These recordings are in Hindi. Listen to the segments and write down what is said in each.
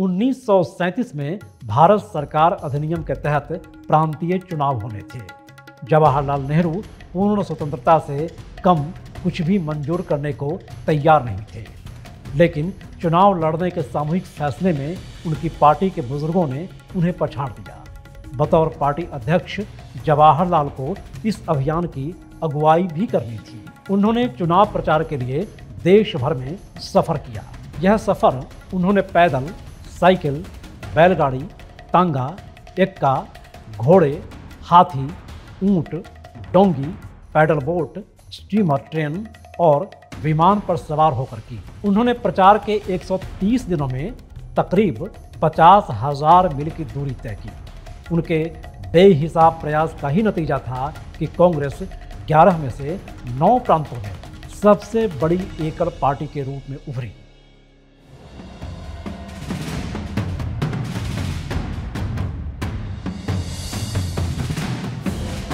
1937 में भारत सरकार अधिनियम के तहत प्रांतीय चुनाव होने थे। जवाहरलाल नेहरू पूर्ण स्वतंत्रता से कम कुछ भी मंजूर करने को तैयार नहीं थे, लेकिन चुनाव लड़ने के सामूहिक फैसले में उनकी पार्टी के बुजुर्गों ने उन्हें पछाड़ दिया। बतौर पार्टी अध्यक्ष जवाहरलाल को इस अभियान की अगुवाई भी करनी थी। उन्होंने चुनाव प्रचार के लिए देश भर में सफ़र किया। यह सफ़र उन्होंने पैदल, साइकिल, बैलगाड़ी, तांगा, एक्का, घोड़े, हाथी, ऊंट, डोंगी, पैडल बोट, स्टीमर, ट्रेन और विमान पर सवार होकर की। उन्होंने प्रचार के 130 दिनों में तकरीब 50,000 मील की दूरी तय की। उनके बेहिसाब प्रयास का ही नतीजा था कि कांग्रेस 11 में से 9 प्रांतों में सबसे बड़ी एकल पार्टी के रूप में उभरी।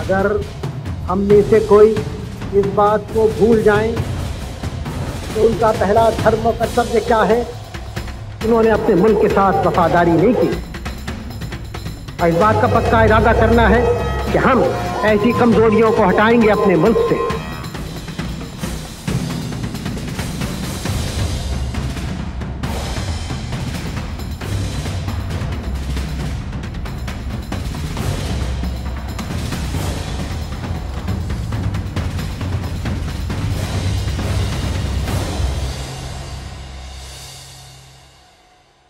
अगर हम में से कोई इस बात को भूल जाएं तो उनका पहला धर्म और कर्तव्य क्या है, उन्होंने अपने मुल्क के साथ वफादारी नहीं की। और इस बात का पक्का इरादा करना है कि हम ऐसी कमजोरियों को हटाएंगे अपने मुल्क से।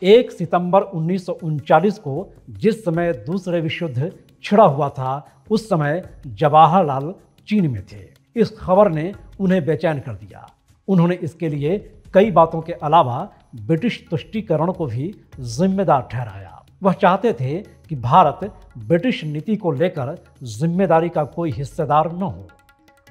एक सितंबर 1939 को जिस समय दूसरे विश्व युद्ध छिड़ा हुआ था, उस समय जवाहरलाल चीन में थे। इस खबर ने उन्हें बेचैन कर दिया। उन्होंने इसके लिए कई बातों के अलावा ब्रिटिश तुष्टीकरण को भी जिम्मेदार ठहराया। वह चाहते थे कि भारत ब्रिटिश नीति को लेकर जिम्मेदारी का कोई हिस्सेदार न हो।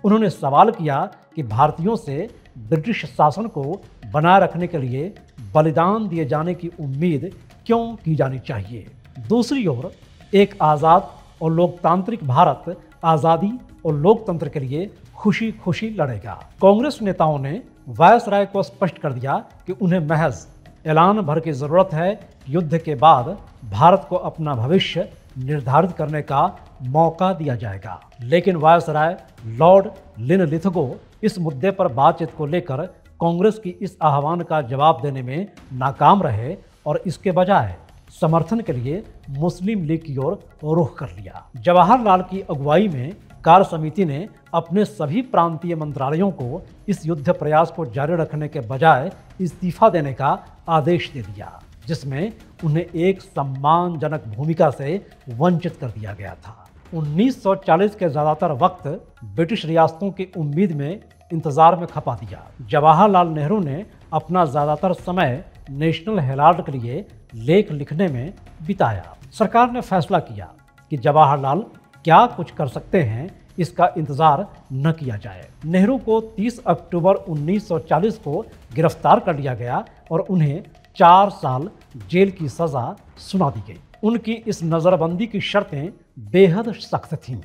उन्होंने सवाल किया कि भारतीयों से ब्रिटिश शासन को बनाए रखने के लिए बलिदान दिए जाने की उम्मीद क्यों की जानी चाहिए। दूसरी ओर एक आज़ाद और लोकतांत्रिक भारत आज़ादी और लोकतंत्र के लिए खुशी खुशी लड़ेगा। कांग्रेस नेताओं ने वायसराय को स्पष्ट कर दिया कि उन्हें महज ऐलान भर की जरूरत है कि युद्ध के बाद भारत को अपना भविष्य निर्धारित करने का मौका दिया जाएगा। लेकिन वायसराय लॉर्ड लिनलिथगो इस मुद्दे पर बातचीत को लेकर कांग्रेस की इस आह्वान का जवाब देने में नाकाम रहे और इसके बजाय समर्थन के लिए मुस्लिम लीग की ओर रुख कर लिया। जवाहरलाल की अगुवाई में कार्य समिति ने अपने सभी प्रांतीय मंत्रालयों को इस युद्ध प्रयास को जारी रखने के बजाय इस्तीफा देने का आदेश दे दिया, जिसमें उन्हें एक सम्मानजनक भूमिका से वंचित कर दिया गया था। 1940 के ज़्यादातर वक्त ब्रिटिश रियासतों की उम्मीद में इंतजार में खपा दिया। जवाहरलाल नेहरू ने अपना ज़्यादातर समय नेशनल हेराल्ड के लिए लेख लिखने में बिताया। सरकार ने फैसला किया कि जवाहरलाल क्या कुछ कर सकते हैं, इसका इंतजार न किया जाए। नेहरू को 30 अक्टूबर 1940 को गिरफ्तार कर लिया गया और उन्हें 4 साल जेल की सजा सुना दी गई। उनकी इस नज़रबंदी की शर्तें बेहद सख्त थीं।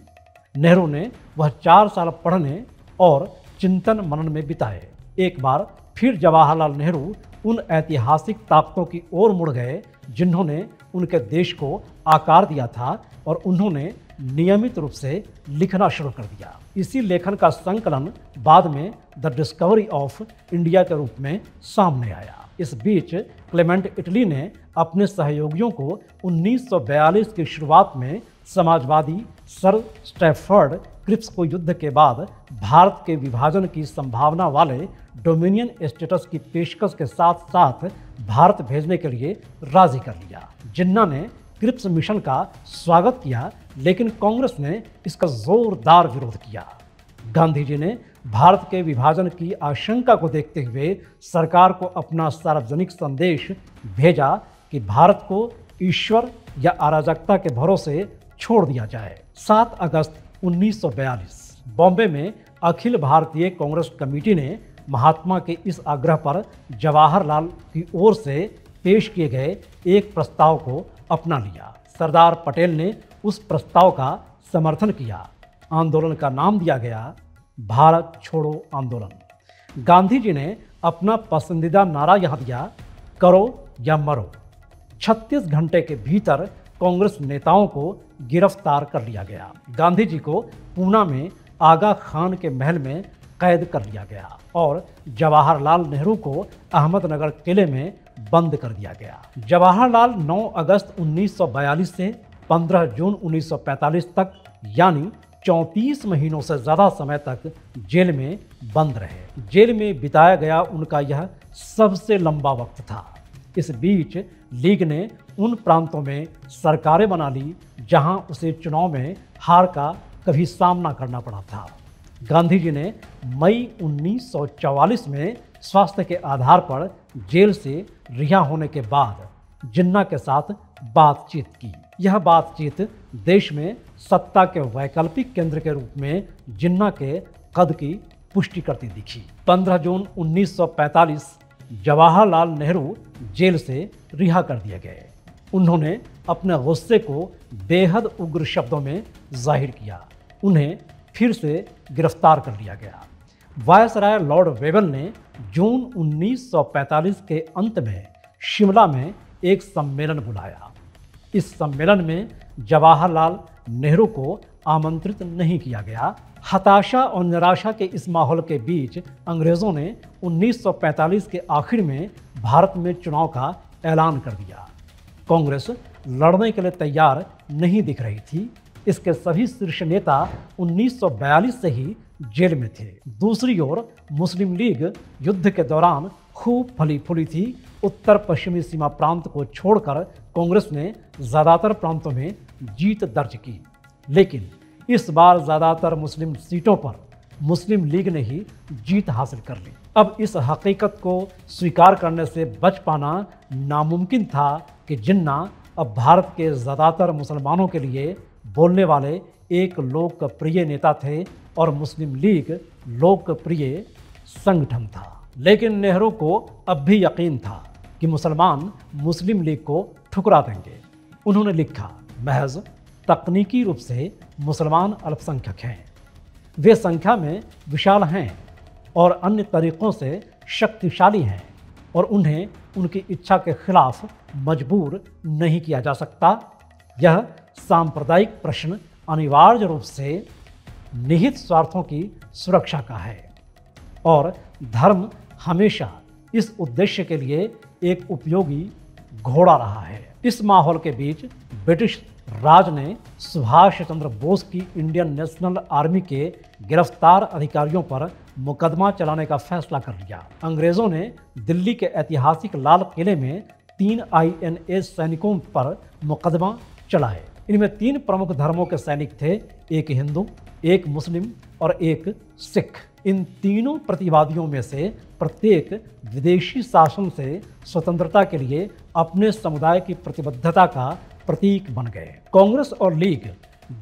नेहरू ने वह 4 साल पढ़ने और चिंतन मनन में बिताए। एक बार फिर जवाहरलाल नेहरू उन ऐतिहासिक ताकतों की ओर मुड़ गए जिन्होंने उनके देश को आकार दिया था और उन्होंने नियमित रूप से लिखना शुरू कर दिया। इसी लेखन का संकलन बाद में द डिस्कवरी ऑफ इंडिया के रूप में सामने आया। इस बीच क्लेमेंट इटली ने अपने सहयोगियों को 1942 की शुरुआत में समाजवादी सर स्टैफर्ड क्रिप्स को युद्ध के बाद भारत के विभाजन की संभावना वाले डोमिनियन स्टेटस की पेशकश के साथ साथ भारत भेजने के लिए राजी कर लिया। जिन्ना ने क्रिप्स मिशन का स्वागत किया, लेकिन कांग्रेस ने इसका जोरदार विरोध किया। गांधी जी ने भारत के विभाजन की आशंका को देखते हुए सरकार को अपना सार्वजनिक संदेश भेजा कि भारत को ईश्वर या अराजकता के भरोसे छोड़ दिया जाए। 7 अगस्त 1942 बॉम्बे में अखिल भारतीय कांग्रेस कमेटी ने महात्मा के इस आग्रह पर जवाहरलाल की ओर से पेश किए गए एक प्रस्ताव को अपना लिया। सरदार पटेल ने उस प्रस्ताव का समर्थन किया। आंदोलन का नाम दिया गया भारत छोड़ो आंदोलन। गांधी जी ने अपना पसंदीदा नारा यहाँ दिया, करो या मरो। 36 घंटे के भीतर कांग्रेस नेताओं को गिरफ्तार कर लिया गया। गांधी जी को पूना में आगा खान के महल में कैद कर लिया गया और जवाहरलाल नेहरू को अहमदनगर किले में बंद कर दिया गया। जवाहरलाल 9 अगस्त 1942 से 15 जून 1945 तक यानी 34 महीनों से ज़्यादा समय तक जेल में बंद रहे। जेल में बिताया गया उनका यह सबसे लंबा वक्त था। इस बीच लीग ने उन प्रांतों में सरकारें बना ली जहां उसे चुनाव में हार का कभी सामना करना पड़ा था। गांधी जी ने मई 1944 में स्वास्थ्य के आधार पर जेल से रिहा होने के बाद जिन्ना के साथ बातचीत की। यह बातचीत देश में सत्ता के वैकल्पिक केंद्र के रूप में जिन्ना के कद की पुष्टि करती दिखी। 15 जून 1945 जवाहरलाल नेहरू जेल से रिहा कर दिए गए। उन्होंने अपने गुस्से को बेहद उग्र शब्दों में जाहिर किया। उन्हें फिर से गिरफ्तार कर लिया गया। वायसराय लॉर्ड वेवन ने जून 1945 के अंत में शिमला में एक सम्मेलन बुलाया। इस सम्मेलन में जवाहरलाल नेहरू को आमंत्रित नहीं किया गया। हताशा और निराशा के इस माहौल के बीच अंग्रेजों ने 1945 के आखिर में भारत में चुनाव का ऐलान कर दिया। कांग्रेस लड़ने के लिए तैयार नहीं दिख रही थी। इसके सभी शीर्ष नेता 1942 से ही जेल में थे। दूसरी ओर मुस्लिम लीग युद्ध के दौरान खूब फली फूली थी। उत्तर पश्चिमी सीमा प्रांत को छोड़कर कांग्रेस ने ज़्यादातर प्रांतों में जीत दर्ज की, लेकिन इस बार ज़्यादातर मुस्लिम सीटों पर मुस्लिम लीग ने ही जीत हासिल कर ली। अब इस हकीकत को स्वीकार करने से बच पाना नामुमकिन था कि जिन्ना अब भारत के ज़्यादातर मुसलमानों के लिए बोलने वाले एक लोकप्रिय नेता थे और मुस्लिम लीग लोकप्रिय संगठन था। लेकिन नेहरू को अब भी यकीन था कि मुसलमान मुस्लिम लीग को ठुकरा देंगे। उन्होंने लिखा, महज तकनीकी रूप से मुसलमान अल्पसंख्यक हैं, वे संख्या में विशाल हैं और अन्य तरीक़ों से शक्तिशाली हैं और उन्हें उनकी इच्छा के खिलाफ मजबूर नहीं किया जा सकता। यह सांप्रदायिक प्रश्न अनिवार्य रूप से निहित स्वार्थों की सुरक्षा का है और धर्म हमेशा इस उद्देश्य के लिए एक उपयोगी घोड़ा रहा है। इस माहौल के बीच ब्रिटिश राज ने सुभाष चंद्र बोस की इंडियन नेशनल आर्मी के गिरफ्तार अधिकारियों पर मुकदमा चलाने का फैसला कर लिया। अंग्रेजों ने दिल्ली के ऐतिहासिक लाल किले में 3 INA सैनिकों पर मुकदमा चलाए। इनमें 3 प्रमुख धर्मों के सैनिक थे, एक हिंदू, एक मुस्लिम और एक सिख। इन तीनों प्रतिवादियों में से प्रत्येक विदेशी शासन से स्वतंत्रता के लिए अपने समुदाय की प्रतिबद्धता का प्रतीक बन गए। कांग्रेस और लीग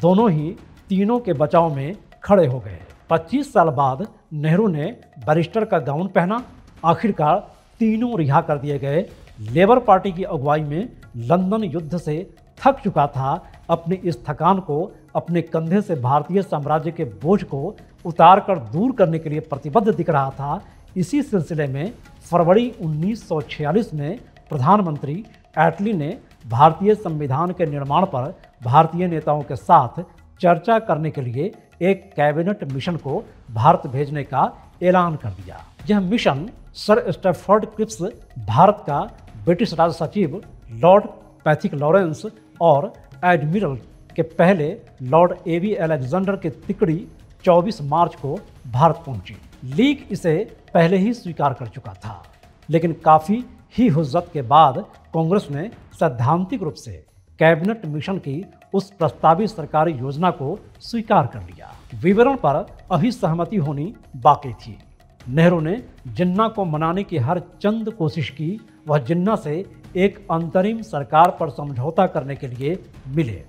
दोनों ही तीनों के बचाव में खड़े हो गए। 25 साल बाद नेहरू ने बैरिस्टर का गाउन पहना। आखिरकार तीनों रिहा कर दिए गए। लेबर पार्टी की अगुवाई में लंदन युद्ध से थक चुका था। अपनी इस थकान को अपने कंधे से भारतीय साम्राज्य के बोझ को उतारकर दूर करने के लिए प्रतिबद्ध दिख रहा था। इसी सिलसिले में फरवरी 1946 में प्रधानमंत्री एटली ने भारतीय संविधान के निर्माण पर भारतीय नेताओं के साथ चर्चा करने के लिए एक कैबिनेट मिशन को भारत भेजने का ऐलान कर दिया। यह mission Sir Stafford Cripps, Bharat का ब्रिटिश राज सचिव लॉर्ड पैथिक लॉरेंस और एडमिरल के पहले लॉर्ड A.V. अलेक्जेंडर की तिकड़ी 24 मार्च को भारत पहुंची। लीग इसे पहले ही स्वीकार कर चुका था, लेकिन काफ़ी ही हुज्जत के बाद कांग्रेस ने सैद्धांतिक रूप से कैबिनेट मिशन की उस प्रस्तावित सरकारी योजना को स्वीकार कर लिया। विवरण पर अभी सहमति होनी बाकी थी। नेहरू ने जिन्ना को मनाने की हर चंद कोशिश की। वह जिन्ना से एक अंतरिम सरकार पर समझौता करने के लिए मिले,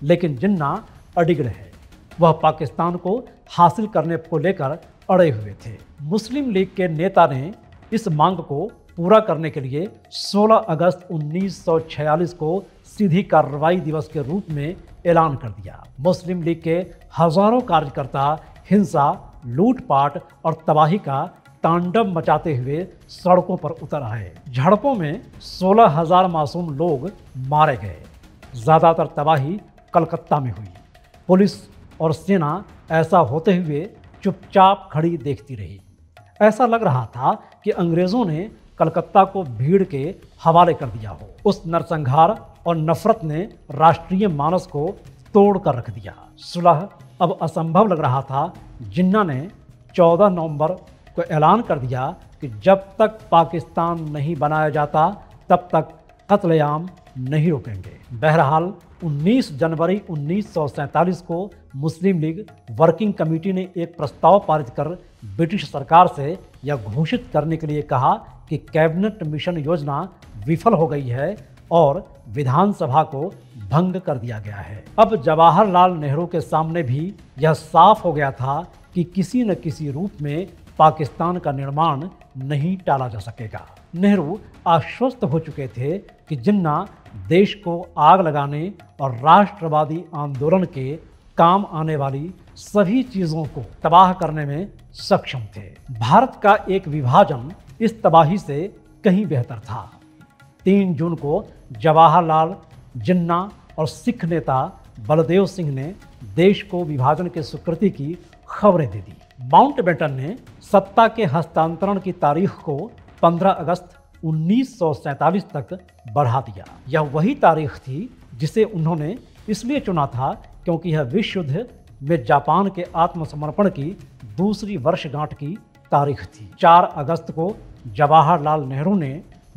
लेकिन जिन्ना अडिग रहे। वह पाकिस्तान को हासिल करने को लेकर अड़े हुए थे। मुस्लिम लीग के नेता ने इस मांग को पूरा करने के लिए 16 अगस्त 1946 को सीधी कार्रवाई दिवस के रूप में ऐलान कर दिया। मुस्लिम लीग के हजारों कार्यकर्ता हिंसा, लूटपाट और तबाही का तांडव मचाते हुए सड़कों पर उतर आए। झड़पों में 16,000 मासूम लोग मारे गए। ज़्यादातर तबाही कलकत्ता में हुई। पुलिस और सेना ऐसा होते हुए चुपचाप खड़ी देखती रही। ऐसा लग रहा था कि अंग्रेज़ों ने कलकत्ता को भीड़ के हवाले कर दिया हो। उस नरसंहार और नफरत ने राष्ट्रीय मानस को तोड़ कर रख दिया। सुलह अब असंभव लग रहा था। जिन्ना ने 14 नवंबर को ऐलान कर दिया कि जब तक पाकिस्तान नहीं बनाया जाता तब तक कत्लेआम नहीं रोकेंगे। बहरहाल 19 जनवरी 1947 को मुस्लिम लीग वर्किंग कमेटी ने एक प्रस्ताव पारित कर ब्रिटिश सरकार से यह घोषित करने के लिए कहा कि कैबिनेट मिशन योजना विफल हो गई है और विधानसभा को भंग कर दिया गया है। अब जवाहरलाल नेहरू के सामने भी यह साफ हो गया था कि किसी न किसी रूप में पाकिस्तान का निर्माण नहीं टाला जा सकेगा। नेहरू आश्वस्त हो चुके थे कि जिन्ना देश को आग लगाने और राष्ट्रवादी आंदोलन के काम आने वाली सभी चीज़ों को तबाह करने में सक्षम थे। भारत का एक विभाजन इस तबाही से कहीं बेहतर था। 3 जून को जवाहरलाल, जिन्ना और सिख नेता बलदेव सिंह ने देश को विभाजन के स्वीकृति की खबरें दे दी। माउंटबेटन ने सत्ता के हस्तांतरण की तारीख को 15 अगस्त 1947 तक बढ़ा दिया। यह वही तारीख थी जिसे उन्होंने इसलिए चुना था क्योंकि यह विश्व युद्ध में जापान के आत्मसमर्पण की दूसरी वर्षगांठ की तारीख थी। 4 अगस्त को जवाहरलाल नेहरू ने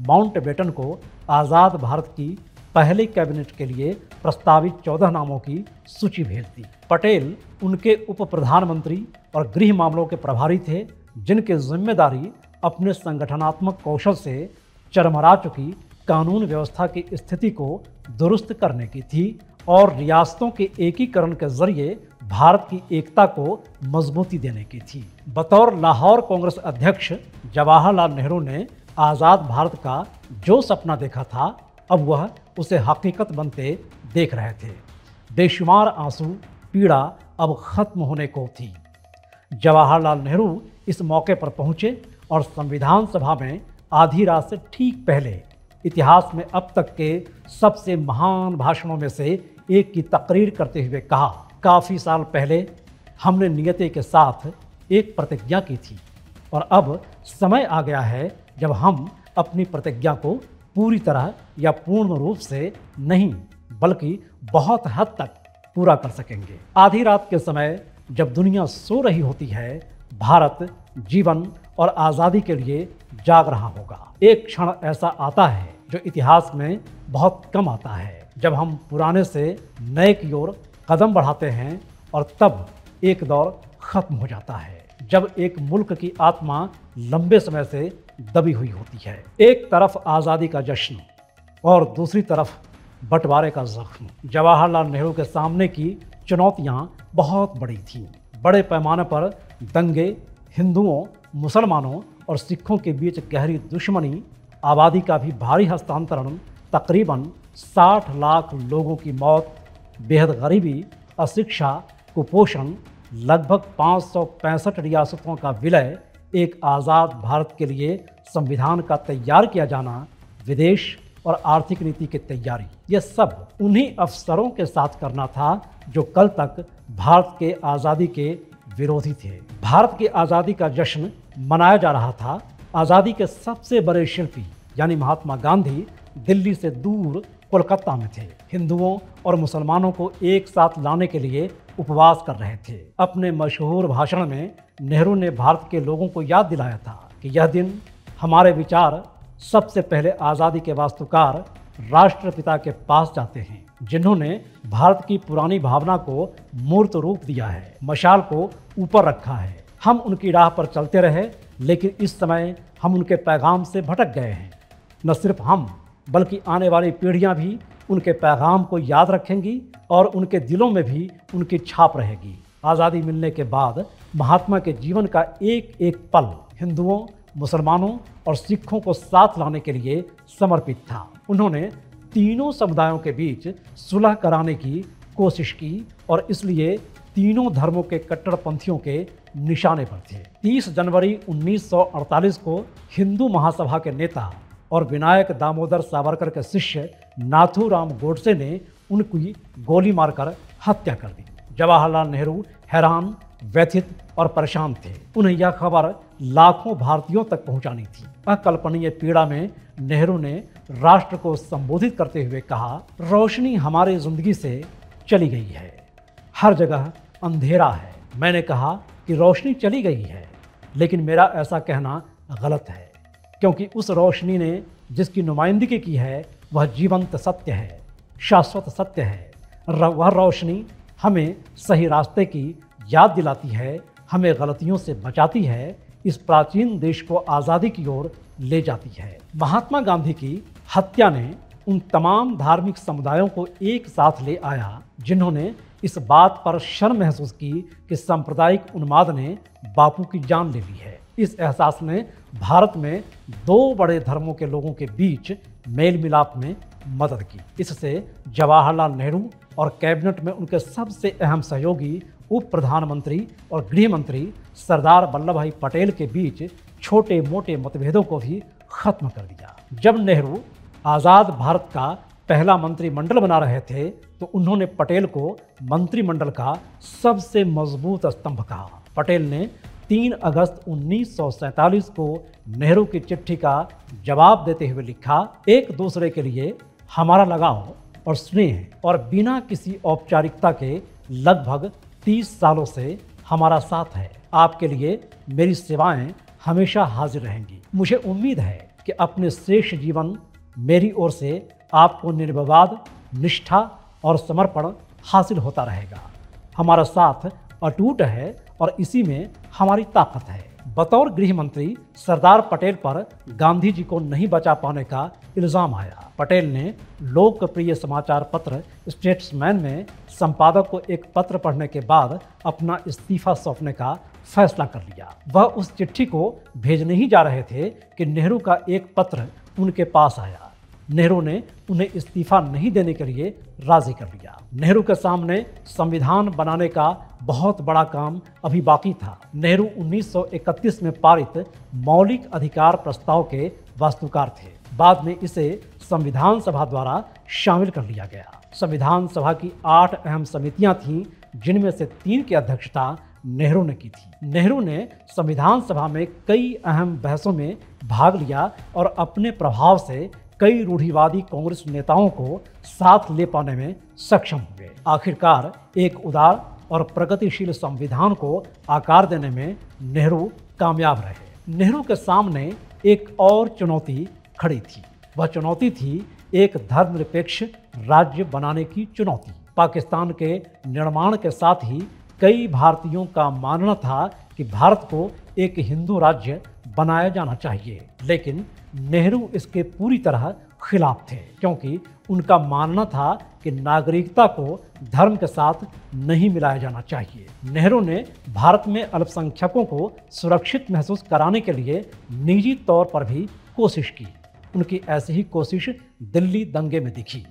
माउंटबेटन को आज़ाद भारत की पहले कैबिनेट के लिए प्रस्तावित 14 नामों की सूची भेज दी। पटेल उनके उप प्रधानमंत्री और गृह मामलों के प्रभारी थे, जिनकी जिम्मेदारी अपने संगठनात्मक कौशल से चरमरा चुकी कानून व्यवस्था की स्थिति को दुरुस्त करने की थी और रियासतों के एकीकरण के जरिए भारत की एकता को मजबूती देने की थी। बतौर लाहौर कांग्रेस अध्यक्ष जवाहरलाल नेहरू ने आज़ाद भारत का जो सपना देखा था, अब वह उसे हकीकत बनते देख रहे थे। बेशुमार आंसू, पीड़ा अब खत्म होने को थी। जवाहरलाल नेहरू इस मौके पर पहुंचे और संविधान सभा में आधी रात से ठीक पहले इतिहास में अब तक के सबसे महान भाषणों में से एक की तकरीर करते हुए कहा, काफ़ी साल पहले हमने नियति के साथ एक प्रतिज्ञा की थी और अब समय आ गया है जब हम अपनी प्रतिज्ञा को पूरी तरह या पूर्ण रूप से नहीं बल्कि बहुत हद तक पूरा कर सकेंगे। आधी रात के समय जब दुनिया सो रही होती है, भारत जीवन और आज़ादी के लिए जाग रहा होगा। एक क्षण ऐसा आता है जो इतिहास में बहुत कम आता है, जब हम पुराने से नए की ओर कदम बढ़ाते हैं और तब एक दौर खत्म हो जाता है, जब एक मुल्क की आत्मा लंबे समय से दबी हुई होती है। एक तरफ आज़ादी का जश्न और दूसरी तरफ बंटवारे का जख्म। जवाहरलाल नेहरू के सामने की चुनौतियां बहुत बड़ी थीं। बड़े पैमाने पर दंगे, हिंदुओं, मुसलमानों और सिखों के बीच गहरी दुश्मनी, आबादी का भी भारी हस्तांतरण, तकरीबन 60 लाख लोगों की मौत, बेहद गरीबी, अशिक्षा, कुपोषण, लगभग 565 रियासतों का विलय, एक आज़ाद भारत के लिए संविधान का तैयार किया जाना, विदेश और आर्थिक नीति की तैयारी, ये सब उन्हीं अफसरों के साथ करना था जो कल तक भारत के आज़ादी के विरोधी थे। भारत की आज़ादी का जश्न मनाया जा रहा था। आज़ादी के सबसे बड़े शिल्पी यानी महात्मा गांधी दिल्ली से दूर कोलकाता में थे। हिंदुओं और मुसलमानों को एक साथ लाने के लिए उपवास कर रहे थे। अपने मशहूर भाषण में नेहरू ने भारत के लोगों को याद दिलाया था कि यह दिन हमारे विचार सबसे पहले आज़ादी के वास्तुकार राष्ट्रपिता के पास जाते हैं, जिन्होंने भारत की पुरानी भावना को मूर्त रूप दिया है, मशाल को ऊपर रखा है। हम उनकी राह पर चलते रहे, लेकिन इस समय हम उनके पैगाम से भटक गए हैं। न सिर्फ हम बल्कि आने वाली पीढ़ियां भी उनके पैगाम को याद रखेंगी और उनके दिलों में भी उनकी छाप रहेगी। आज़ादी मिलने के बाद महात्मा के जीवन का एक एक पल हिंदुओं, मुसलमानों और सिखों को साथ लाने के लिए समर्पित था। उन्होंने तीनों समुदायों के बीच सुलह कराने की कोशिश की और इसलिए तीनों धर्मों के कट्टरपंथियों के निशाने पर थे। 30 जनवरी 1948 को हिंदू महासभा के नेता और विनायक दामोदर सावरकर के शिष्य नाथूराम गोडसे ने उनकी गोली मारकर हत्या कर दी। जवाहरलाल नेहरू हैरान, व्यथित और परेशान थे। उन्हें यह खबर लाखों भारतीयों तक पहुंचानी थी। अकल्पनीय पीड़ा में नेहरू ने राष्ट्र को संबोधित करते हुए कहा, रोशनी हमारी जिंदगी से चली गई है, हर जगह अंधेरा है। मैंने कहा कि रोशनी चली गई है, लेकिन मेरा ऐसा कहना गलत है, क्योंकि उस रोशनी ने जिसकी नुमाइंदगी की है वह जीवंत सत्य है, शाश्वत सत्य है। वह रोशनी हमें सही रास्ते की याद दिलाती है, हमें गलतियों से बचाती है, इस प्राचीन देश को आज़ादी की ओर ले जाती है। महात्मा गांधी की हत्या ने उन तमाम धार्मिक समुदायों को एक साथ ले आया जिन्होंने इस बात पर शर्म महसूस की कि सांप्रदायिक उन्माद ने बापू की जान ले ली है। इस एहसास ने भारत में दो बड़े धर्मों के लोगों के बीच मेल मिलाप में मदद की। इससे जवाहरलाल नेहरू और कैबिनेट में उनके सबसे अहम सहयोगी उप प्रधानमंत्री और गृह मंत्री सरदार वल्लभ भाई पटेल के बीच छोटे मोटे मतभेदों को भी खत्म कर दिया। जब नेहरू आज़ाद भारत का पहला मंत्रिमंडल बना रहे थे तो उन्होंने पटेल को मंत्रिमंडल का सबसे मजबूत स्तंभ कहा। पटेल ने 3 अगस्त 1947 को नेहरू की चिट्ठी का जवाब देते हुए लिखा, एक दूसरे के लिए हमारा लगाव और स्नेह और बिना किसी औपचारिकता के लगभग 30 सालों से हमारा साथ है। आपके लिए मेरी सेवाएं हमेशा हाजिर रहेंगी। मुझे उम्मीद है कि अपने शेष जीवन मेरी ओर से आपको निर्विवाद, निष्ठा और समर्पण हासिल होता रहेगा। हमारा साथ अटूट है और इसी में हमारी ताकत है। बतौर गृह मंत्री सरदार पटेल पर गांधी जी को नहीं बचा पाने का इल्जाम आया। पटेल ने लोकप्रिय समाचार पत्र स्टेट्समैन में संपादक को एक पत्र पढ़ने के बाद अपना इस्तीफा सौंपने का फैसला कर लिया। वह उस चिट्ठी को भेजने ही जा रहे थे कि नेहरू का एक पत्र उनके पास आया। नेहरू ने उन्हें इस्तीफा नहीं देने के लिए राजी कर लिया। नेहरू के सामने संविधान बनाने का बहुत बड़ा काम अभी बाकी था। नेहरू 1931 में पारित मौलिक अधिकार प्रस्ताव के वास्तुकार थे। बाद में इसे संविधान सभा द्वारा शामिल कर लिया गया। संविधान सभा की 8 अहम समितियां थीं, जिनमें से 3 की अध्यक्षता नेहरू ने की थी। नेहरू ने संविधान सभा में कई अहम बहसों में भाग लिया और अपने प्रभाव से कई रूढ़िवादी कांग्रेस नेताओं को साथ ले पाने में सक्षम हुए। आखिरकार एक उदार और प्रगतिशील संविधान को आकार देने में नेहरू कामयाब रहे। नेहरू के सामने एक और चुनौती खड़ी थी। वह चुनौती थी एक धर्मनिरपेक्ष राज्य बनाने की चुनौती। पाकिस्तान के निर्माण के साथ ही कई भारतीयों का मानना था कि भारत को एक हिंदू राज्य बनाया जाना चाहिए, लेकिन नेहरू इसके पूरी तरह खिलाफ थे, क्योंकि उनका मानना था कि नागरिकता को धर्म के साथ नहीं मिलाया जाना चाहिए। नेहरू ने भारत में अल्पसंख्यकों को सुरक्षित महसूस कराने के लिए निजी तौर पर भी कोशिश की। उनकी ऐसी ही कोशिश दिल्ली दंगे में दिखी।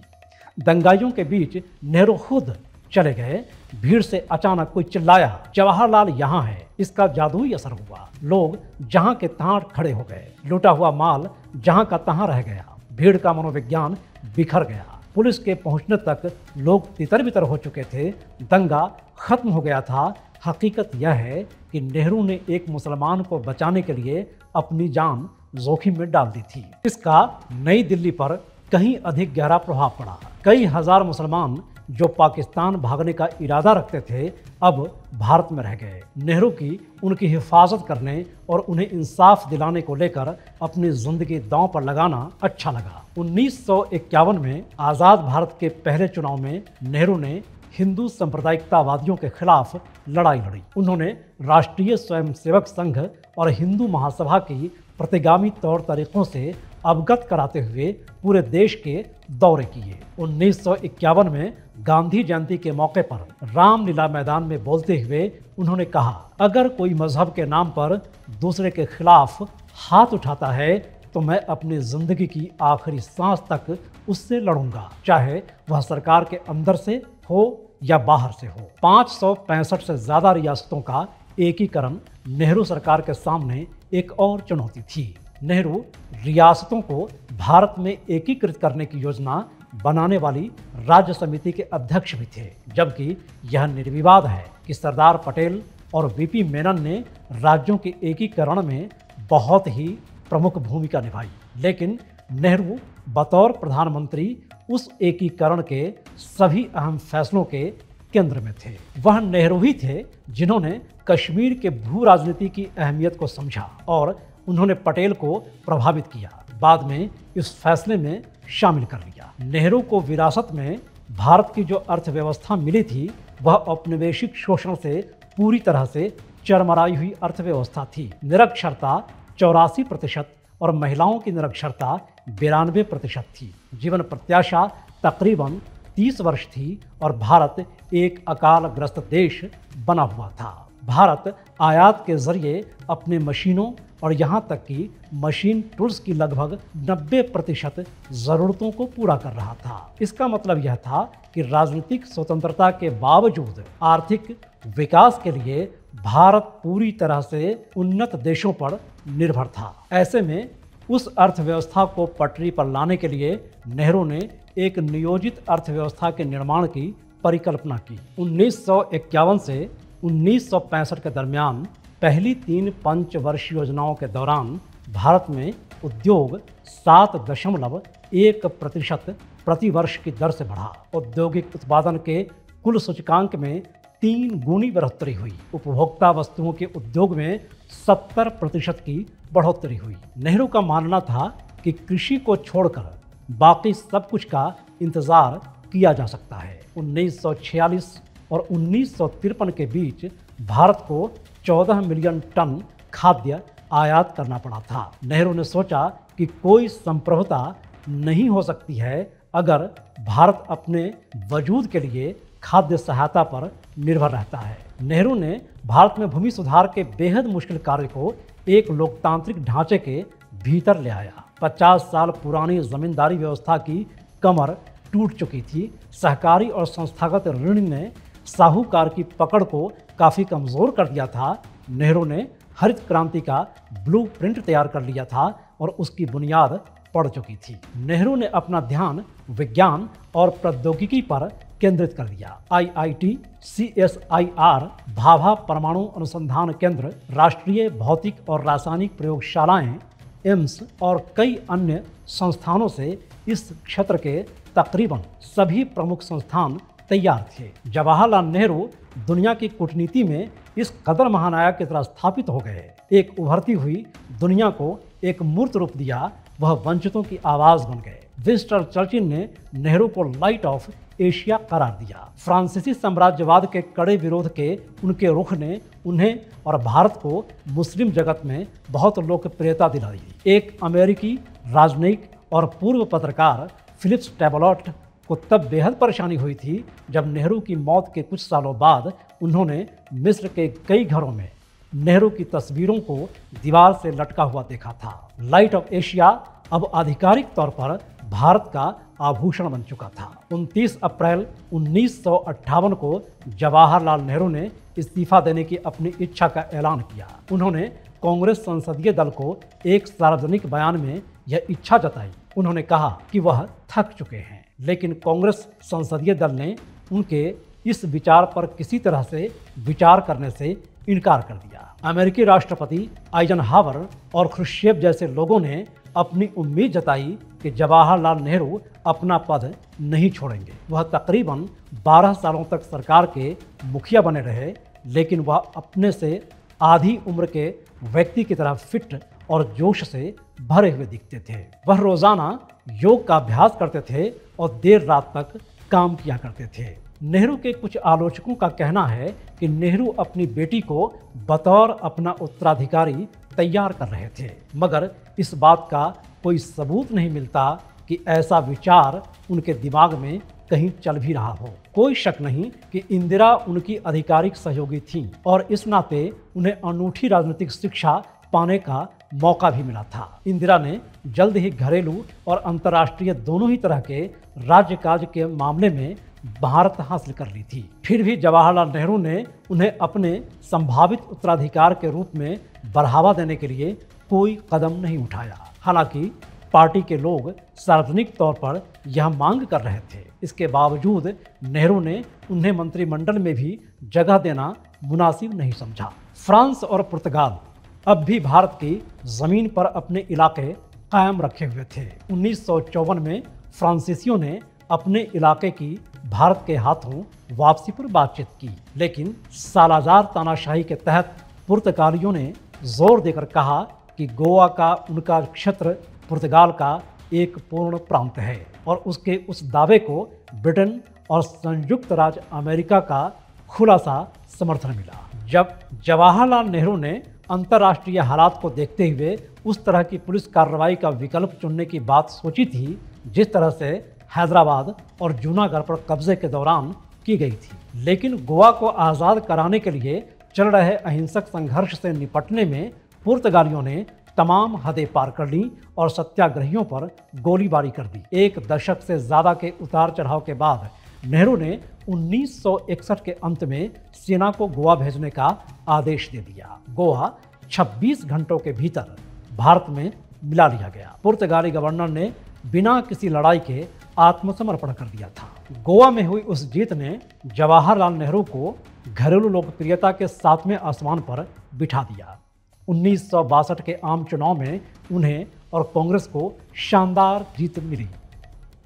दंगाइयों के बीच नेहरू खुद चले गए। भीड़ से अचानक कोई चिल्लाया, जवाहरलाल यहाँ है। इसका जादुई असर हुआ। लोग जहाँ के तहाँ खड़े हो गए। लूटा हुआ माल जहाँ का तहाँ रह गया। भीड़ का मनोविज्ञान बिखर गया। पुलिस के पहुंचने तक लोग तितर बितर हो चुके थे। दंगा खत्म हो गया था। हकीकत यह है कि नेहरू ने एक मुसलमान को बचाने के लिए अपनी जान जोखिम में डाल दी थी। इसका नई दिल्ली पर कहीं अधिक गहरा प्रभाव पड़ा। कई हजार मुसलमान जो पाकिस्तान भागने का इरादा रखते थे, अब भारत में रह गए। नेहरू की उनकी हिफाजत करने और उन्हें इंसाफ दिलाने को लेकर अपनी जिंदगी दांव पर लगाना अच्छा लगा। 1951 में आज़ाद भारत के पहले चुनाव में नेहरू ने हिंदू सांप्रदायिकतावादियों के खिलाफ लड़ाई लड़ी। उन्होंने राष्ट्रीय स्वयंसेवक संघ और हिंदू महासभा की प्रतिगामी तौर तरीकों से अवगत कराते हुए पूरे देश के दौरे किए। 1951 में गांधी जयंती के मौके पर रामलीला मैदान में बोलते हुए उन्होंने कहा, अगर कोई मजहब के नाम पर दूसरे के खिलाफ हाथ उठाता है तो मैं अपनी जिंदगी की आखिरी सांस तक उससे लड़ूंगा, चाहे वह सरकार के अंदर से हो या बाहर से हो। 565 से ज्यादा रियासतों का एकीकरण नेहरू सरकार के सामने एक और चुनौती थी। नेहरू रियासतों को भारत में एकीकृत करने की योजना बनाने वाली राज्य समिति के अध्यक्ष भी थे, जबकि यह निर्विवाद है कि सरदार पटेल और वीपी मेनन ने राज्यों के एकीकरण में बहुत ही प्रमुख भूमिका निभाई। लेकिन नेहरू बतौर प्रधानमंत्री उस एकीकरण के सभी अहम फैसलों के केंद्र में थे। वह नेहरू ही थे जिन्होंने कश्मीर के भू राजनीति की अहमियत को समझा और उन्होंने पटेल को प्रभावित किया, बाद में इस फैसले में शामिल कर लिया। नेहरू को विरासत में भारत की जो अर्थव्यवस्था मिली थी वह औपनिवेशिक शोषण से पूरी तरह से चरमराई हुई अर्थव्यवस्था थी। निरक्षरता 84% और महिलाओं की निरक्षरता 92% थी। जीवन प्रत्याशा तकरीबन 30 वर्ष थी और भारत एक अकालग्रस्त देश बना हुआ था। भारत आयात के जरिए अपने मशीनों और यहाँ तक कि मशीन टूल्स की लगभग 90% ज़रूरतों को पूरा कर रहा था। इसका मतलब यह था कि राजनीतिक स्वतंत्रता के बावजूद आर्थिक विकास के लिए भारत पूरी तरह से उन्नत देशों पर निर्भर था। ऐसे में उस अर्थव्यवस्था को पटरी पर लाने के लिए नेहरू ने एक नियोजित अर्थव्यवस्था के निर्माण की परिकल्पना की। 1951 से 1965 के दरमियान पहली 3 पंचवर्षीय योजनाओं के दौरान भारत में उद्योग 7.1% प्रति वर्ष की दर से बढ़ा। औद्योगिक उत्पादन के कुल सूचकांक में 3 गुनी बढ़ोतरी हुई। उपभोक्ता वस्तुओं के उद्योग में 70% की बढ़ोतरी हुई। नेहरू का मानना था कि कृषि को छोड़कर बाकी सब कुछ का इंतजार किया जा सकता है। 1946 और 1953 के बीच भारत को 14 मिलियन टन खाद्य आयात करना पड़ा था। नेहरू ने सोचा कि कोई संप्रभुता नहीं हो सकती है अगर भारत अपने वजूद के लिए खाद्य सहायता पर निर्भर रहता है। नेहरू ने भारत में भूमि सुधार के बेहद मुश्किल कार्य को एक लोकतांत्रिक ढांचे के भीतर ले आया। 50 साल पुरानी जमींदारी व्यवस्था की कमर टूट चुकी थी। सहकारी और संस्थागत ऋण ने साहूकार की पकड़ को काफ़ी कमज़ोर कर दिया था। नेहरू ने हरित क्रांति का ब्लूप्रिंट तैयार कर लिया था और उसकी बुनियाद पड़ चुकी थी। नेहरू ने अपना ध्यान विज्ञान और प्रौद्योगिकी पर केंद्रित कर दिया। IIT, CSIR, भाभा परमाणु अनुसंधान केंद्र, राष्ट्रीय भौतिक और रासायनिक प्रयोगशालाएं, एम्स और कई अन्य संस्थानों से इस क्षेत्र के तकरीबन सभी प्रमुख संस्थान तैयार थे। जवाहरलाल नेहरू दुनिया की कूटनीति में इस कदर महानायक की तरह स्थापित हो गए। एक उभरती हुई दुनिया को एक मूर्त रूप दिया, वह वंचितों की आवाज़ बन गए। विंस्टन चर्चिल ने नेहरू को लाइट ऑफ एशिया करार दिया। फ्रांसीसी साम्राज्यवाद के कड़े विरोध के उनके रुख ने उन्हें और भारत को मुस्लिम जगत में बहुत लोकप्रियता दिलाई। एक अमेरिकी राजनयिक और पूर्व पत्रकार फिलिप्स टैबलॉट को तब बेहद परेशानी हुई थी जब नेहरू की मौत के कुछ सालों बाद उन्होंने मिस्र के कई घरों में नेहरू की तस्वीरों को दीवार से लटका हुआ देखा था। लाइट ऑफ एशिया अब आधिकारिक तौर पर भारत का आभूषण बन चुका था। 29 अप्रैल 1958 को जवाहरलाल नेहरू ने इस्तीफा देने की अपनी इच्छा का ऐलान किया। उन्होंने कांग्रेस संसदीय दल को एक सार्वजनिक बयान में यह इच्छा जताई। उन्होंने कहा कि वह थक चुके हैं, लेकिन कांग्रेस संसदीय दल ने उनके इस विचार पर किसी तरह से विचार करने से इनकार कर दिया। अमेरिकी राष्ट्रपति आइजनहावर और ख्रुश्चेव जैसे लोगों ने अपनी उम्मीद जताई कि जवाहरलाल नेहरू अपना पद नहीं छोड़ेंगे। वह तकरीबन 12 सालों तक सरकार के मुखिया बने रहे, लेकिन वह अपने से आधी उम्र के व्यक्ति की तरह फिट और जोश से भरे हुए दिखते थे। वह रोजाना योग का अभ्यास करते थे और देर रात तक काम किया करते थे। नेहरू के कुछ आलोचकों का कहना है कि नेहरू अपनी बेटी को बतौर अपना उत्तराधिकारी तैयार कर रहे थे, मगर इस बात का कोई सबूत नहीं मिलता कि ऐसा विचार उनके दिमाग में कहीं चल भी रहा हो। कोई शक नहीं कि इंदिरा उनकी आधिकारिक सहयोगी थीं और इस नाते उन्हें अनूठी राजनीतिक शिक्षा पाने का मौका भी मिला था। इंदिरा ने जल्द ही घरेलू और अंतर्राष्ट्रीय दोनों ही तरह के राज्य काज के मामले में महारत हासिल कर ली थी। फिर भी जवाहरलाल नेहरू ने उन्हें अपने संभावित उत्तराधिकार के रूप में बढ़ावा देने के लिए कोई कदम नहीं उठाया। हालांकि पार्टी के लोग सार्वजनिक तौर पर यह मांग कर रहे थे। इसके बावजूद नेहरू ने उन्हें मंत्रिमंडल में भी जगह देना मुनासिब नहीं समझा। फ्रांस और पुर्तगाल अब भी भारत की जमीन पर अपने इलाके कायम रखे हुए थे। 1954 में फ्रांसीसियों ने अपने इलाके की भारत के हाथों वापसी पर बातचीत की, लेकिन सालाजार तानाशाही के तहत पुर्तगालियों ने जोर देकर कहा कि गोवा का उनका क्षेत्र पुर्तगाल का एक पूर्ण प्रांत है और उसके उस दावे को ब्रिटेन और संयुक्त राज्य अमेरिका का खुला सा समर्थन मिला। जब जवाहरलाल नेहरू ने अंतर्राष्ट्रीय हालात को देखते हुए उस तरह की पुलिस कार्रवाई का विकल्प चुनने की बात सोची थी जिस तरह से हैदराबाद और जूनागढ़ पर कब्जे के दौरान की गई थी, लेकिन गोवा को आज़ाद कराने के लिए चल रहे अहिंसक संघर्ष से निपटने में पुर्तगालियों ने तमाम हदें पार कर ली और सत्याग्रहियों पर गोलीबारी कर दी। एक दशक से ज़्यादा के उतार चढ़ाव के बाद नेहरू ने 1961 के अंत में सेना को गोवा भेजने का आदेश दे दिया। गोवा 26 घंटों के भीतर भारत में मिला लिया गया। पुर्तगाली गवर्नर ने बिना किसी लड़ाई के आत्मसमर्पण कर दिया था। गोवा में हुई उस जीत ने जवाहरलाल नेहरू को घरेलू लोकप्रियता के 7वें आसमान पर बिठा दिया। 1962 के आम चुनाव में उन्हें और कांग्रेस को शानदार जीत मिली।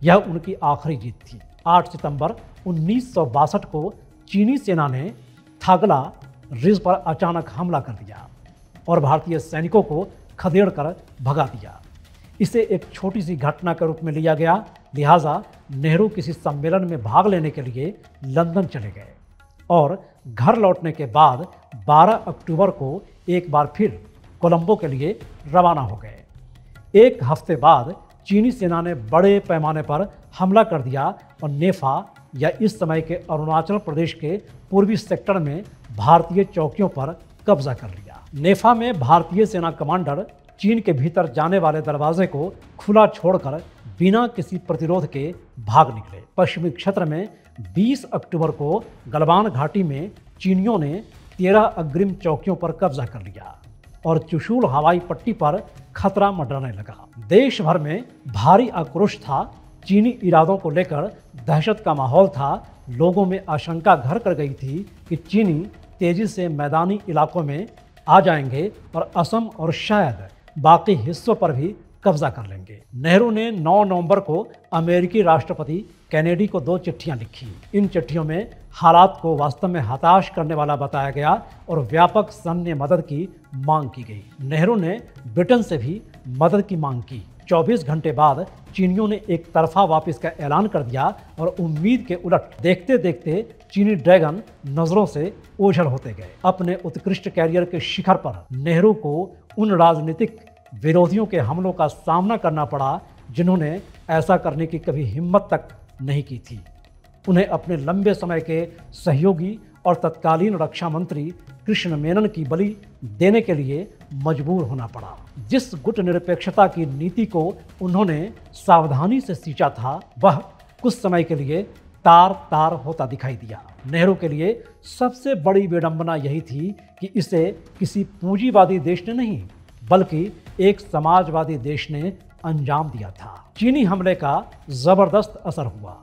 यह उनकी आखिरी जीत थी। 8 सितंबर 1962 को चीनी सेना ने थागला रिज पर अचानक हमला कर दिया और भारतीय सैनिकों को खदेड़ कर भगा दिया। इसे एक छोटी सी घटना के रूप में लिया गया, लिहाजा नेहरू किसी सम्मेलन में भाग लेने के लिए लंदन चले गए और घर लौटने के बाद 12 अक्टूबर को एक बार फिर कोलंबो के लिए रवाना हो गए। एक हफ्ते बाद चीनी सेना ने बड़े पैमाने पर हमला कर दिया और नेफा या इस समय के अरुणाचल प्रदेश के पूर्वी सेक्टर में भारतीय चौकियों पर कब्जा कर लिया। नेफा में भारतीय सेना कमांडर चीन के भीतर जाने वाले दरवाजे को खुला छोड़कर बिना किसी प्रतिरोध के भाग निकले। पश्चिमी क्षेत्र में 20 अक्टूबर को गलवान घाटी में चीनियों ने 13 अग्रिम चौकियों पर कब्जा कर लिया और चुशूल हवाई पट्टी पर खतरा मंडराने लगा। देश भर में भारी आक्रोश था। चीनी इरादों को लेकर दहशत का माहौल था। लोगों में आशंका घर कर गई थी कि चीनी तेजी से मैदानी इलाकों में आ जाएंगे और असम और शायद बाकी हिस्सों पर भी कब्जा कर लेंगे। नेहरू ने 9 नवंबर को अमेरिकी राष्ट्रपति कैनेडी को 2 चिट्ठियां लिखी। इन चिट्ठियों में हालात को वास्तव में हताश करने वाला बताया गया और व्यापक सैन्य मदद की मांग की गई। नेहरू ने ब्रिटेन से भी मदद की मांग की। 24 घंटे बाद चीनियों ने एक तरफा वापसी का ऐलान कर दिया और उम्मीद के उलट देखते देखते चीनी ड्रैगन नजरों से ओझल होते गए। अपने उत्कृष्ट कैरियर के शिखर पर नेहरू को उन राजनीतिक विरोधियों के हमलों का सामना करना पड़ा जिन्होंने ऐसा करने की कभी हिम्मत तक नहीं की थी। उन्हें अपने लंबे समय के सहयोगी और तत्कालीन रक्षा मंत्री कृष्ण मेनन की बलि देने के लिए मजबूर होना पड़ा। जिस गुट निरपेक्षता की नीति को उन्होंने सावधानी से सींचा था वह कुछ समय के लिए तार तार होता दिखाई दिया। नेहरू के लिए सबसे बड़ी विडंबना यही थी कि इसे किसी पूंजीवादी देश ने नहीं बल्कि एक समाजवादी देश ने अंजाम दिया था। चीनी हमले का जबरदस्त असर हुआ।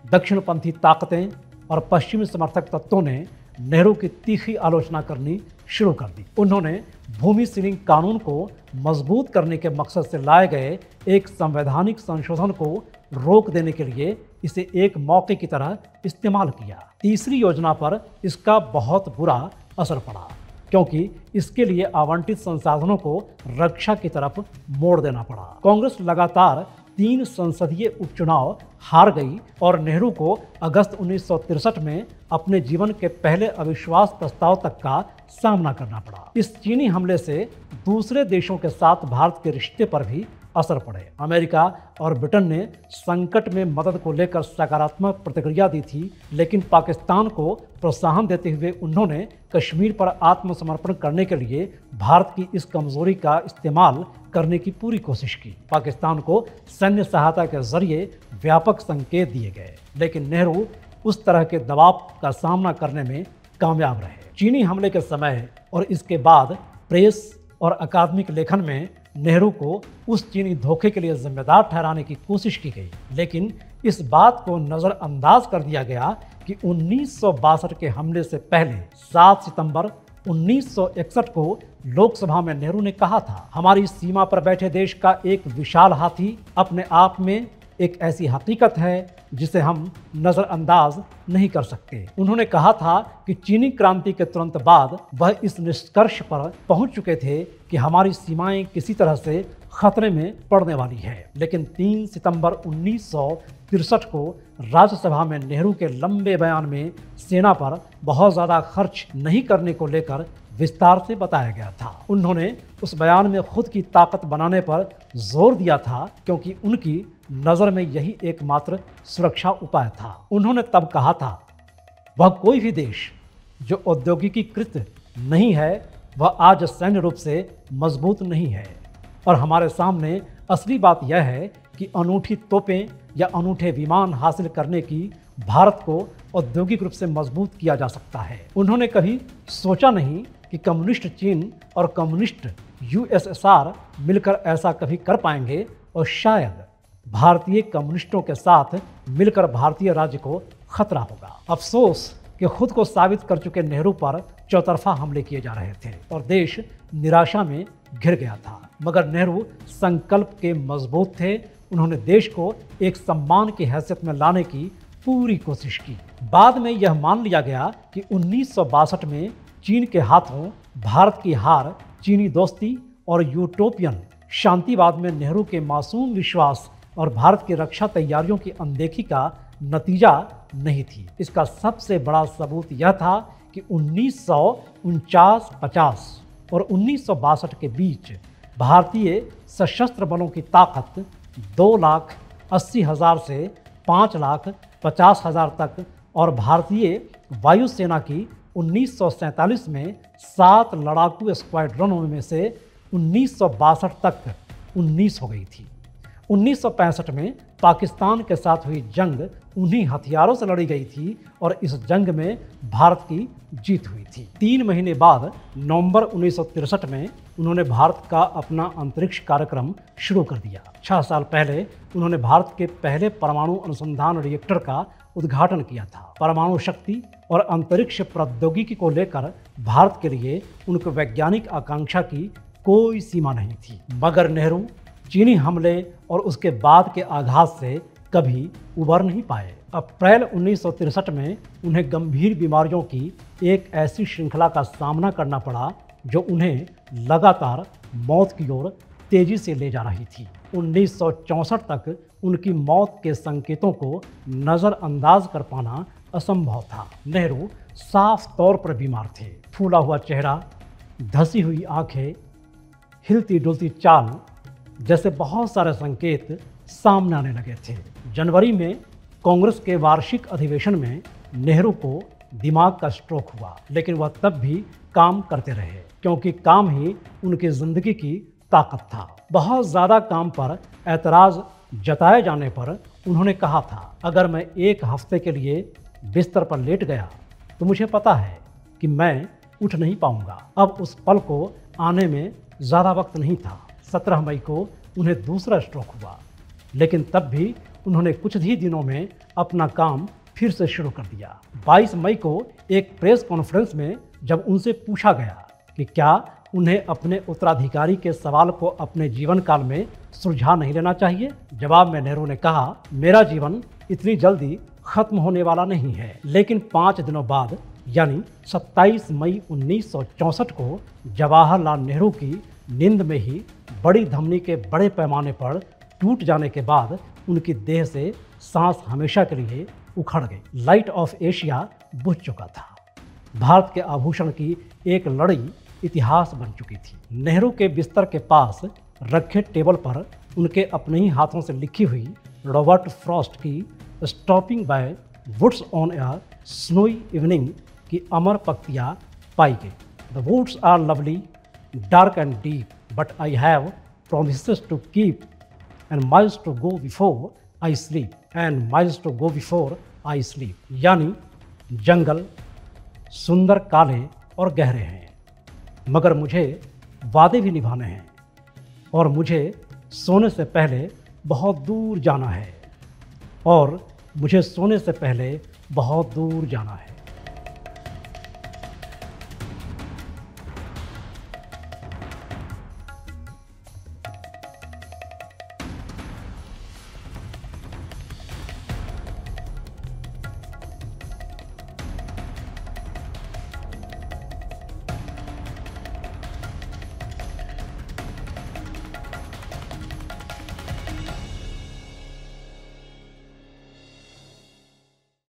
दक्षिणपंथी ताकतें और पश्चिमी समर्थक तत्वों ने नेहरू की तीखी आलोचना करनी शुरू कर दी। उन्होंने भूमि सीलिंग कानून को मजबूत करने के मकसद से लाए गए एक संवैधानिक संशोधन को रोक देने के लिए इसे एक मौके की तरह इस्तेमाल किया। तीसरी योजना पर इसका बहुत बुरा असर पड़ा क्योंकि इसके लिए आवंटित संसाधनों को रक्षा की तरफ मोड़ देना पड़ा। कांग्रेस लगातार 3 संसदीय उपचुनाव हार गई और नेहरू को अगस्त 1963 में अपने जीवन के पहले अविश्वास प्रस्ताव तक का सामना करना पड़ा। इस चीनी हमले से दूसरे देशों के साथ भारत के रिश्ते पर भी असर पड़े। अमेरिका और ब्रिटेन ने संकट में मदद को लेकर सकारात्मक प्रतिक्रिया दी थी, लेकिन पाकिस्तान को प्रोत्साहन देते हुए उन्होंने कश्मीर पर आत्मसमर्पण करने के लिए भारत की इस कमजोरी का इस्तेमाल करने की पूरी कोशिश की। पाकिस्तान को सैन्य सहायता के जरिए व्यापक संकेत दिए गए, लेकिन नेहरू उस तरह के दबाव का सामना करने में कामयाब रहे। चीनी हमले के समय और इसके बाद प्रेस और अकादमिक लेखन में नेहरू को उस चीनी धोखे के लिए जिम्मेदार ठहराने की कोशिश की गई, लेकिन इस बात को नज़रअंदाज कर दिया गया कि 1962 के हमले से पहले 7 सितंबर 1961 को लोकसभा में नेहरू ने कहा था, हमारी सीमा पर बैठे देश का एक विशाल हाथी अपने आप में एक ऐसी हकीकत है जिसे हम नज़रअंदाज नहीं कर सकते। उन्होंने कहा था कि चीनी क्रांति के तुरंत बाद वह इस निष्कर्ष पर पहुंच चुके थे कि हमारी सीमाएं किसी तरह से खतरे में पड़ने वाली है। लेकिन 3 सितंबर 1963 को राज्यसभा में नेहरू के लंबे बयान में सेना पर बहुत ज़्यादा खर्च नहीं करने को लेकर विस्तार से बताया गया था। उन्होंने उस बयान में खुद की ताकत बनाने पर जोर दिया था, क्योंकि उनकी नज़र में यही एकमात्र सुरक्षा उपाय था। उन्होंने तब कहा था, वह कोई भी देश जो औद्योगिकीकृत नहीं है वह आज सैन्य रूप से मजबूत नहीं है, और हमारे सामने असली बात यह है कि अनूठी तोपें या अनूठे विमान हासिल करने की भारत को औद्योगिक रूप से मजबूत किया जा सकता है। उन्होंने कभी सोचा नहीं कि कम्युनिस्ट चीन और कम्युनिस्ट यूएसएसआर मिलकर ऐसा कभी कर पाएंगे, और शायद भारतीय कम्युनिस्टों के साथ मिलकर भारतीय राज्य को खतरा होगा। अफसोस कि खुद को साबित कर चुके नेहरू पर चौतरफा हमले किए जा रहे थे और देश निराशा में घिर गया था, मगर नेहरू संकल्प के मजबूत थे। उन्होंने देश को एक सम्मान की हैसियत में लाने की पूरी कोशिश की। बाद में यह मान लिया गया कि 1962 में चीन के हाथों भारत की हार चीनी दोस्ती और यूटोपियन शांतिवाद में नेहरू के मासूम विश्वास और भारत की रक्षा तैयारियों की अनदेखी का नतीजा नहीं थी। इसका सबसे बड़ा सबूत यह था कि 1949-50 और 1962 के बीच भारतीय सशस्त्र बलों की ताकत 2,80,000 से 5,50,000 तक और भारतीय वायुसेना की 1947 में 7 लड़ाकू स्क्वाड्रनों में से 1962 तक 19 हो गई थी। 1965 में पाकिस्तान के साथ हुई जंग उन्हीं हथियारों से लड़ी गई थी और इस जंग में भारत की जीत हुई थी। 3 महीने बाद नवंबर 1963 में उन्होंने भारत का अपना अंतरिक्ष कार्यक्रम शुरू कर दिया। 6 साल पहले उन्होंने भारत के पहले परमाणु अनुसंधान रिएक्टर का उद्घाटन किया था। परमाणु शक्ति और अंतरिक्ष प्रौद्योगिकी को लेकर भारत के लिए उनकी वैज्ञानिक आकांक्षा की कोई सीमा नहीं थी, मगर नेहरू चीनी हमले और उसके बाद के आघात से कभी उबर नहीं पाए। अप्रैल 1963 में उन्हें गंभीर बीमारियों की एक ऐसी श्रृंखला का सामना करना पड़ा जो उन्हें लगातार मौत की ओर तेजी से ले जा रही थी। 1964 तक उनकी मौत के संकेतों को नज़रअंदाज कर पाना असंभव था। नेहरू साफ तौर पर बीमार थे। फूला हुआ चेहरा, धसी हुई आंखें, हिलती डुलती चाल जैसे बहुत सारे संकेत सामने आने लगे थे। जनवरी में कांग्रेस के वार्षिक अधिवेशन में नेहरू को दिमाग का स्ट्रोक हुआ, लेकिन वह तब भी काम करते रहे, क्योंकि काम ही उनकी जिंदगी की ताकत था। बहुत ज़्यादा काम पर ऐतराज़ जताए जाने पर उन्होंने कहा था, अगर मैं 1 हफ्ते के लिए बिस्तर पर लेट गया तो मुझे पता है कि मैं उठ नहीं पाऊंगा। अब उस पल को आने में ज़्यादा वक्त नहीं था। 17 मई को उन्हें दूसरा स्ट्रोक हुआ, लेकिन तब भी उन्होंने कुछ ही दिनों में अपना काम फिर से शुरू कर दिया। 22 मई को एक प्रेस कॉन्फ्रेंस में जब उनसे पूछा गया कि क्या उन्हें अपने उत्तराधिकारी के सवाल को अपने जीवन काल में सुलझा नहीं लेना चाहिए, जवाब में नेहरू ने कहा, मेरा जीवन इतनी जल्दी खत्म होने वाला नहीं है। लेकिन 5 दिनों बाद यानी 27 मई 1964 को जवाहरलाल नेहरू की नींद में ही बड़ी धमनी के बड़े पैमाने पर टूट जाने के बाद उनकी देह से सांस हमेशा के लिए उखड़ गई। लाइट ऑफ एशिया बुझ चुका था। भारत के आभूषण की एक लड़ी इतिहास बन चुकी थी। नेहरू के बिस्तर के पास रखे टेबल पर उनके अपने ही हाथों से लिखी हुई रॉबर्ट फ्रॉस्ट की Stopping by Woods on a Snowy Evening की अमर पंक्तियां पाई गई। The woods are lovely, dark and deep, but I have promises to keep and miles to go before I sleep and miles to go before I sleep, यानी जंगल सुंदर, काले और गहरे हैं, मगर मुझे वादे भी निभाने हैं और मुझे सोने से पहले बहुत दूर जाना है, और मुझे सोने से पहले बहुत दूर जाना है।